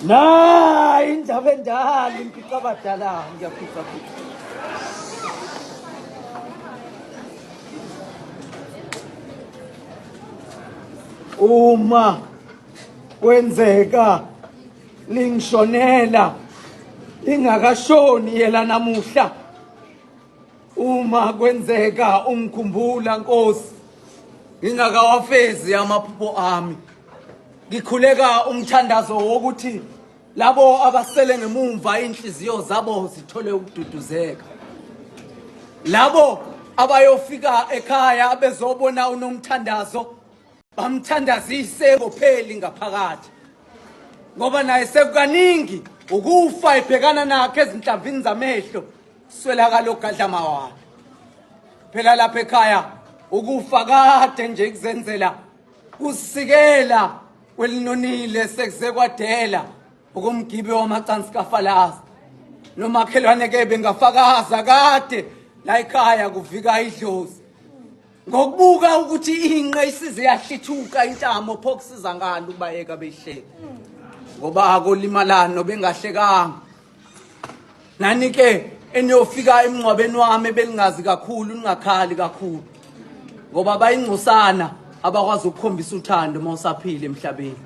Na indaba endala imphica abadala ngiyaphica futhi. Uma kwenzeka lingishonela lingakashoni yela namuhla, uma kwenzeka ungikhumbula Nkosi ngingakawafezi amaphupho ami, ngikhuleka umthandazo wokuthi labo abasele ngemumva inhliziyo zabo zithole ukududuzeka, labo abayofika ekhaya bezobona unomthandazo bamthandazise ngopheli ngaphakathi, ngoba naye sekukaningi ukufa ebhekana nakhe ezinhlamvini zamehlo swelakala ogadlama wakhe. Phela lapha ekhaya ukufa kade nje kuzenzela kusikela kwelinonile sekuze kwadela ukumgibe wamacansi kafalazi, nomakhelwane ke bengafakaza kade la ekhaya kuvika idlozi ngokubuka ukuthi inqe isize yahlithuka intamo pho kusiza ngani ukubayeka behleke, ngoba akolimalano bengahlekanga. Nani ke eniyofika emncwabeni wami belingazi kakhulu ningakhali kakhulu, ngoba bayingcosana abakwazi ukukhombisa uthando mawusaphila emhlabeni.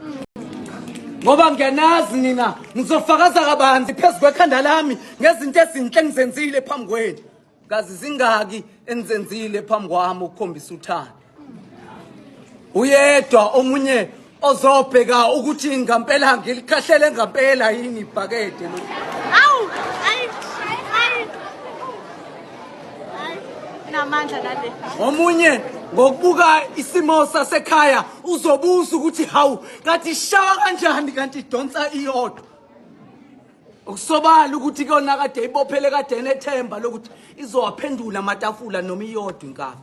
Ngoba ngiyanazi nina ngizofakaza kabanzi phezu kwekhanda lami ngezinto ezinhle ngizenzile phambi kwenu, kazi zingaki enizenzile phambi kwami ukukhombisa uthando. Uyedwa omunye ozobheka ukuthi ngampela ngilikhahlele ngampela yini ibhakede lo. Awu, namandla nale. Omunye ngokubuka isimo sasekhaya uzobuza ukuthi hawu kanti ishawa kanjani kanti idonsa iyodwa. Ukusobala ukuthi kona kade ibophele kade enethemba lokuthi izowaphendula amatafula noma iyodwa inkaba.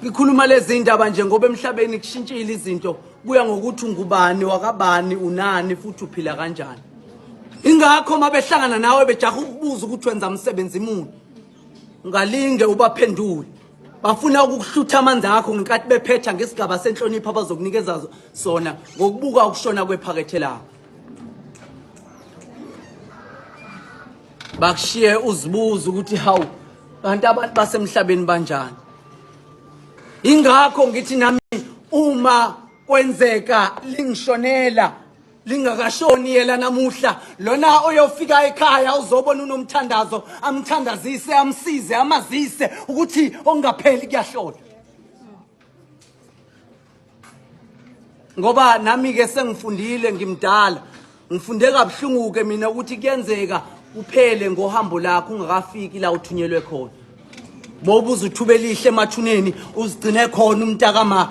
Ngikhuluma lezi ndaba nje ngoba emhlabeni kushintshile izinto, kuya ngokuthi ungubani wakabani unani futhi uphila kanjani. Ingakho mabehlangana nawe bejaha ukubuza ukuthi wenza umsebenzi muni, ungalinge ubaphendule. Bafuna ukuhlutha amanzi akho ngenkathi bephetha ngesigaba senhlonipho abazokunikeza sona ngokubuka ukushona kwephakethe lakho. Bakushiye uzibuza ukuthi hawu kanti abantu basemhlabeni banjani. Ingakho ngithi nami uma kwenzeka lingishonela lingakashoni yela namuhla, lona oyofika ekhaya uzobona unomthandazo amthandazise amsize amazise ukuthi ongapheli kuyahlola. Ngoba nami ke sengifundile ngimdala, ngifunde kabuhlungu ke mina ukuthi kuyenzeka kuphele ngohambo lakho ungakafiki la uthunyelwe khona. Bobuza uthube lihle emathuneni uzigcine khona umntakama.